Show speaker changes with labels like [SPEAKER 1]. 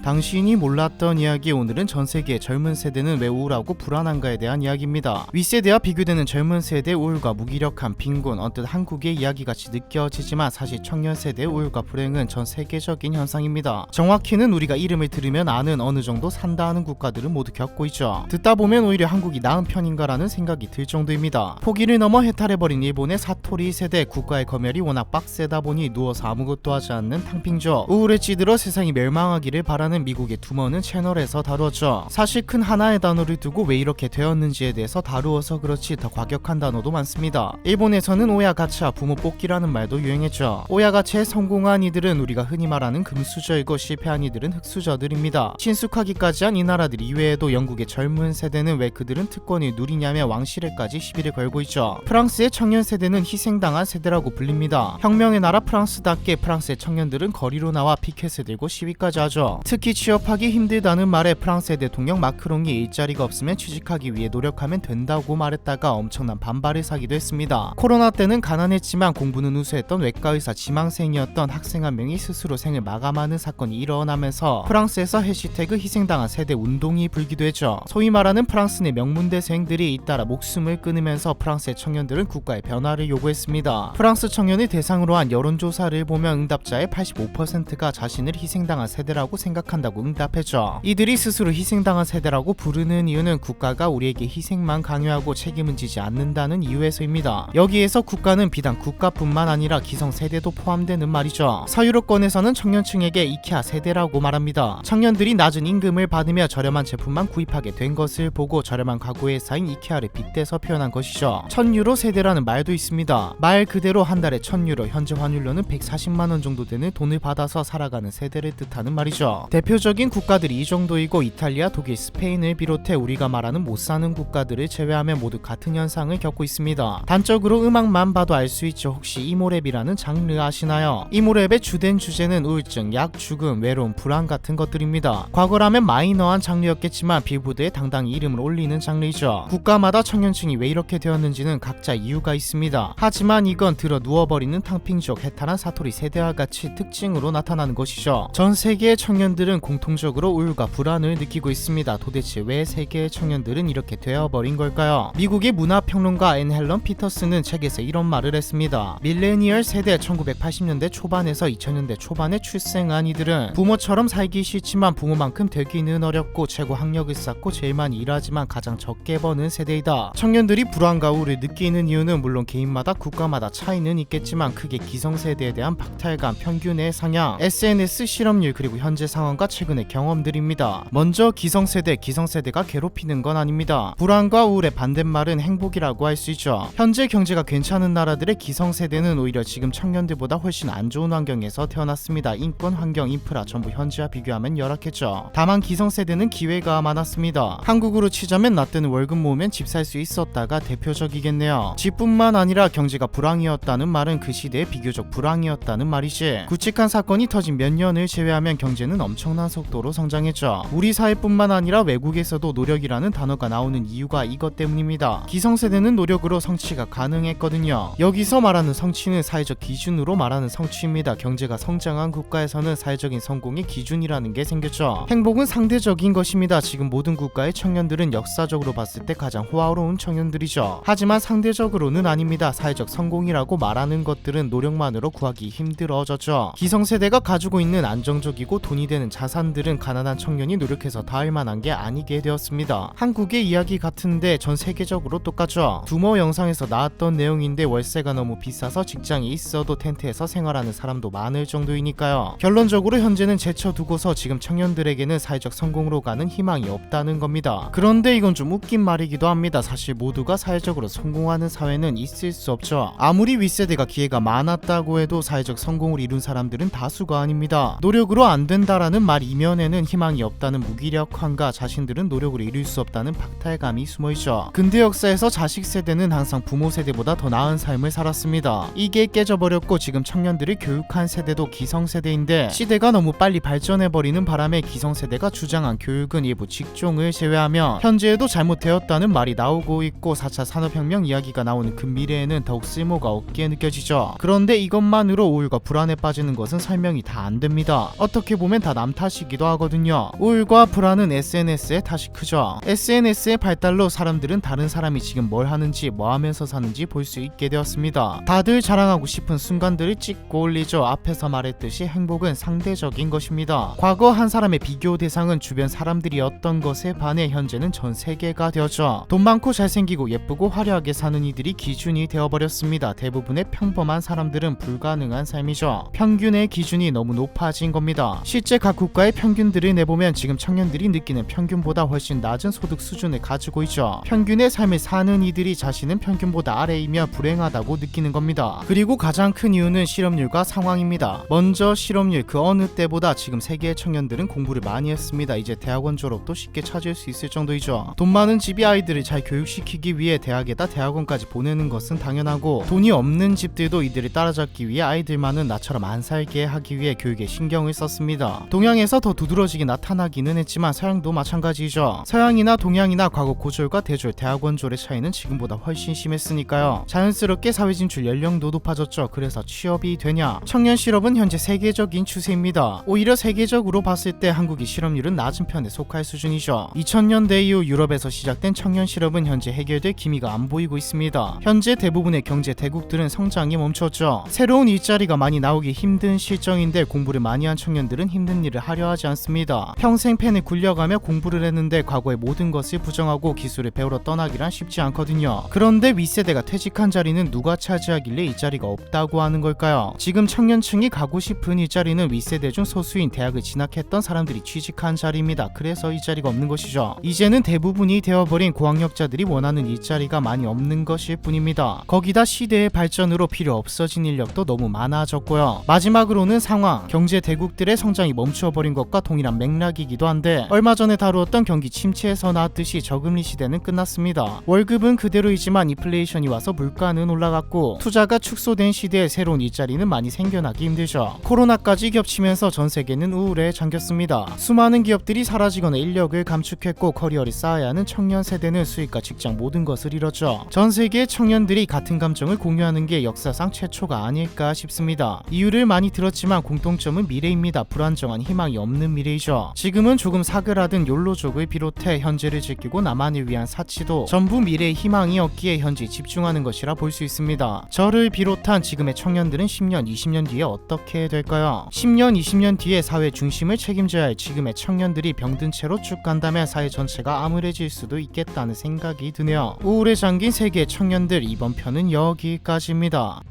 [SPEAKER 1] 당신이 몰랐던 이야기. 오늘은 전세계의 젊은 세대는 왜 우울하고 불안한가에 대한 이야기입니다. 윗세대와 비교되는 젊은 세대의 우울과 무기력함, 빈곤, 언뜻 한국의 이야기같이 느껴지지만 사실 청년 세대의 우울과 불행은 전 세계적인 현상입니다. 정확히는 우리가 이름을 들으면 아는 어느 정도 산다 하는 국가들은 모두 겪고 있죠. 듣다 보면 오히려 한국이 나은 편인가라는 생각이 들 정도입니다. 포기를 넘어 해탈해버린 일본의 사토리 세대. 국가의 검열이 워낙 빡세다 보니 누워서 아무것도 하지 않는 탕핑족. 우울에 찌들어 세상이 멸망하기를 바라는 미국의 두머는 채널에서 다루었죠. 사실 큰 하나의 단어를 두고 왜 이렇게 되었는지에 대해서 다루어서 그렇지 더 과격한 단어도 많습니다. 일본에서는 오야가차, 부모 뽑기라는 말도 유행했죠. 오야가차에 성공한 이들은 우리가 흔히 말하는 금수저이고 실패한 이들은 흑수저들입니다. 친숙하기까지 한 이 나라들 이외에도 영국의 젊은 세대는 왜 그들은 특권을 누리냐며 왕실에까지 시비를 걸고 있죠. 프랑스의 청년 세대는 희생당한 세대라고 불립니다. 혁명의 나라 프랑스답게 프랑스의 청년들은 거리로 나와 피켓을 들고 시위까지 하죠. 특히 취업하기 힘들다는 말에 프랑스의 대통령 마크롱이 일자리가 없으면 취직하기 위해 노력하면 된다고 말했다가 엄청난 반발을 사기도 했습니다. 코로나 때는 가난했지만 공부는 우수했던 외과의사 지망생이었던 학생 한 명이 스스로 생을 마감하는 사건이 일어나면서 프랑스에서 해시태그 희생당한 세대 운동이 불기도 했죠. 소위 말하는 프랑스 내 명문대생들이 잇따라 목숨을 끊으면서 프랑스의 청년들은 국가의 변화를 요구했습니다. 프랑스 청년을 대상으로 한 여론조사를 보면 응답자의 85%가 자신을 희생당한 세대라고 생각한다고 응답했죠. 이들이 스스로 희생당한 세대라고 부르는 이유는 국가가 우리에게 희생만 강요하고 책임은 지지 않는다는 이유에서입니다. 여기에서 국가는 비단 국가뿐만 아니라 기성세대도 포함되는 말이죠. 서유럽권에서는 청년층에게 이케아 세대라고 말합니다. 청년들이 낮은 임금을 받으며 저렴한 제품만 구입하게 된 것을 보고 저렴한 가구 회사인 이케아를 빗대서 표현한 것이죠. 1000유로 세대라는 말도 있습니다. 말 그대로 한 달에 1000유로, 현재 환율로는 140만원 정도 되는 돈을 받아서 살아가는 세대를 뜻하는 말이죠. 대표적인 국가들이 이 정도이고 이탈리아, 독일, 스페인을 비롯해 우리가 말하는 못사는 국가들을 제외하면 모두 같은 현상을 겪고 있습니다. 단적으로 음악만 봐도 알 수 있죠. 혹시 이모랩이라는 장르 아시나요? 이모랩의 주된 주제는 우울증, 약, 죽음, 외로움, 불안 같은 것들입니다. 과거라면 마이너한 장르였겠지만 빌보드에 당당히 이름을 올리는 장르이죠. 국가마다 청년층이 왜 이렇게 되었는지는 각자 이유가 있습니다. 하지만 이건 들어 누워버리는 탕핑족, 해탈한 사토리 세대와 같이 특징으로 나타나는 것이죠. 전 세계의 청년들은 공통적으로 우울과 불안을 느끼고 있습니다. 도대체 왜 세계의 청년들은 이렇게 되어버린 걸까요? 미국의 문화평론가 앤 헬런 피터스는 책에서 이런 말을 했습니다. 밀레니얼 세대, 1980년대 초반에서 2000년대 초반에 출생한 이들은 부모처럼 살기 싫지만 부모만큼 되기는 어렵고 최고 학력을 쌓고 제일 많이 일하지만 가장 적게 버는 세대이다. 청년들이 불안과 우울을 느끼는 이유는 물론 개인마다 국가마다 차이는 있겠지만 크게 기성세대에 대한 박탈감, 평균의 상향, SNS 실업률, 그리고 현재 상황과 최근의 경험들입니다. 먼저 기성세대가 괴롭히는 건 아닙니다. 불안과 우울의 반대말은 행복이라고 할 수 있죠. 현재 경제가 괜찮은 나라들의 기성세대는 오히려 지금 청년들보다 훨씬 안 좋은 환경에서 태어났습니다. 인권, 환경, 인프라 전부 현재와 비교하면 열악했죠. 다만 기성세대는 기회가 많았습니다. 한국으로 치자면 나 때는 월급 모으면 집 살 수 있었다가 대표적이겠네요. 집뿐만 아니라 경제가 불황이었다는 말은 그 시대에 비교적 불황이었다는 말이지. 굵직한 사건이 터진 몇 년을 제외하면 경제는 엄청난 속도로 성장했죠. 우리 사회뿐만 아니라 외국에서도 노력이라는 단어가 나오는 이유가 이것 때문입니다. 기성세대는 노력으로 성취가 가능했거든요. 여기서 말하는 성취는 사회적 기준으로 말하는 성취입니다. 경제가 성장한 국가에서는 사회적인 성공의 기준이라는 게 생겼죠. 행복은 상대적인 것입니다. 지금 모든 국가의 청년들은 역사적으로 봤을 때 가장 호화로운 청년들이죠. 하지만 상대적으로는 아닙니다. 사회적 성공이라고 말하는 것들은 노력만으로 구하기 힘들어졌죠. 기성세대가 가지고 있는 안정적이고 돈이 되는 자산들은 가난한 청년이 노력해서 닿을 만한 게 아니게 되었습니다. 한국의 이야기 같은데 전 세계적으로 똑같죠. 두모 영상에서 나왔던 내용인데 월세가 너무 비싸서 직장이 있어도 텐트에서 생활하는 사람도 많을 정도이니까요. 결론적으로 현재는 제쳐두고서 지금 청년들에게는 사회적 성공으로 가는 희망이 없다는 겁니다. 그런데 이건 좀 웃긴 말이기도 합니다. 사실 모두가 사회적으로 성공하는 사회는 있을 수 없죠. 아무리 윗세대가 기회가 많았다고 해도 사회적 성공을 이룬 사람들은 다수가 아닙니다. 노력으로 안 된다라는 우울이라는 말 이면에는 희망이 없다는 무기력함과 자신들은 노력으로 이룰 수 없다는 박탈감이 숨어있죠. 근대 역사에서 자식 세대는 항상 부모 세대보다 더 나은 삶을 살았습니다. 이게 깨져버렸고 지금 청년들을 교육한 세대도 기성세대인데 시대가 너무 빨리 발전해버리는 바람에 기성세대가 주장한 교육은 일부 직종을 제외하면 현재에도 잘못되었다는 말이 나오고 있고 4차 산업혁명 이야기가 나오는 근미래에는 더욱 쓸모가 없게 느껴지죠. 그런데 이것만으로 우울과 불안에 빠지는 것은 설명이 다 안됩니다. 어떻게 보면 다 남 탓이기도 하거든요. 우울과 불안은 SNS의 탓이 크죠. SNS의 발달로 사람들은 다른 사람이 지금 뭘 하는지 뭐 하면서 사는지 볼 수 있게 되었습니다. 다들 자랑하고 싶은 순간들을 찍고 올리죠. 앞에서 말했듯이 행복은 상대적인 것입니다. 과거 한 사람의 비교 대상은 주변 사람들이었던 것에 반해 현재는 전 세계가 되었죠. 돈 많고 잘생기고 예쁘고 화려하게 사는 이들이 기준이 되어버렸습니다. 대부분의 평범한 사람들은 불가능한 삶이죠. 평균의 기준이 너무 높아진 겁니다. 실제 각 국가의 평균들을 내보면 지금 청년들이 느끼는 평균보다 훨씬 낮은 소득 수준을 가지고 있죠. 평균의 삶을 사는 이들이 자신은 평균보다 아래이며 불행하다고 느끼는 겁니다. 그리고 가장 큰 이유는 실업률과 상황입니다. 먼저 실업률, 그 어느 때보다 지금 세계의 청년들은 공부를 많이 했습니다. 이제 대학원 졸업도 쉽게 찾을 수 있을 정도이죠. 돈 많은 집이 아이들을 잘 교육시키기 위해 대학에다 대학원까지 보내는 것은 당연하고, 돈이 없는 집들도 이들을 따라잡기 위해 아이들만은 나처럼 안 살게 하기 위해 교육에 신경을 썼습니다. 동양에서 더 두드러지게 나타나기는 했지만 서양도 마찬가지죠. 서양이나 동양이나 과거 고졸과 대졸, 대학원졸의 차이는 지금보다 훨씬 심했으니까요. 자연스럽게 사회 진출 연령도 높아졌죠. 그래서 취업이 되냐? 청년 실업은 현재 세계적인 추세입니다. 오히려 세계적으로 봤을 때 한국이 실업률은 낮은 편에 속할 수준이죠. 2000년대 이후 유럽에서 시작된 청년 실업은 현재 해결될 기미가 안 보이고 있습니다. 현재 대부분의 경제 대국들은 성장이 멈췄죠. 새로운 일자리가 많이 나오기 힘든 실정인데 공부를 많이 한 청년들은 힘든 일을 하려 하지 않습니다. 평생 펜을 굴려가며 공부를 했는데 과거의 모든 것을 부정하고 기술을 배우러 떠나기란 쉽지 않거든요. 그런데 윗세대가 퇴직한 자리는 누가 차지하길래 일자리가 없다고 하는 걸까요? 지금 청년층이 가고 싶은 일자리는 윗세대 중 소수인 대학을 진학했던 사람들이 취직한 자리입니다. 그래서 일자리가 없는 것이죠. 이제는 대부분이 되어버린 고학력자들이 원하는 일자리가 많이 없는 것일 뿐입니다. 거기다 시대의 발전으로 필요 없어진 인력도 너무 많아졌고요. 마지막으로는 상황, 경제 대국들의 성장이 멈추어버린 것과 동일한 맥락이기도 한데, 얼마 전에 다루었던 경기 침체에서 나왔듯이 저금리 시대는 끝났습니다. 월급은 그대로이지만 인플레이션이 와서 물가는 올라갔고 투자가 축소된 시대에 새로운 일자리는 많이 생겨나기 힘들죠. 코로나까지 겹치면서 전 세계는 우울에 잠겼습니다. 수많은 기업들이 사라지거나 인력을 감축했고 커리어를 쌓아야 하는 청년 세대는 수익과 직장 모든 것을 잃었죠. 전 세계의 청년들이 같은 감정을 공유하는 게 역사상 최초가 아닐까 싶습니다. 이유를 많이 들었지만 공통점은 미래입니다. 불안정한 희망이 없는 미래이죠. 지금은 조금 사그라든 욜로족을 비롯해 현재를 즐기고 남한을 위한 사치도 전부 미래의 희망이었기에 현재에 집중하는 것이라 볼 수 있습니다. 저를 비롯한 지금의 청년들은 10년, 20년 뒤에 어떻게 될까요? 10년, 20년 뒤에 사회 중심을 책임져야 할 지금의 청년들이 병든 채로 쭉 간다면 사회 전체가 암울해질 수도 있겠다는 생각이 드네요. 우울에 잠긴 세계의 청년들, 이번 편은 여기까지입니다.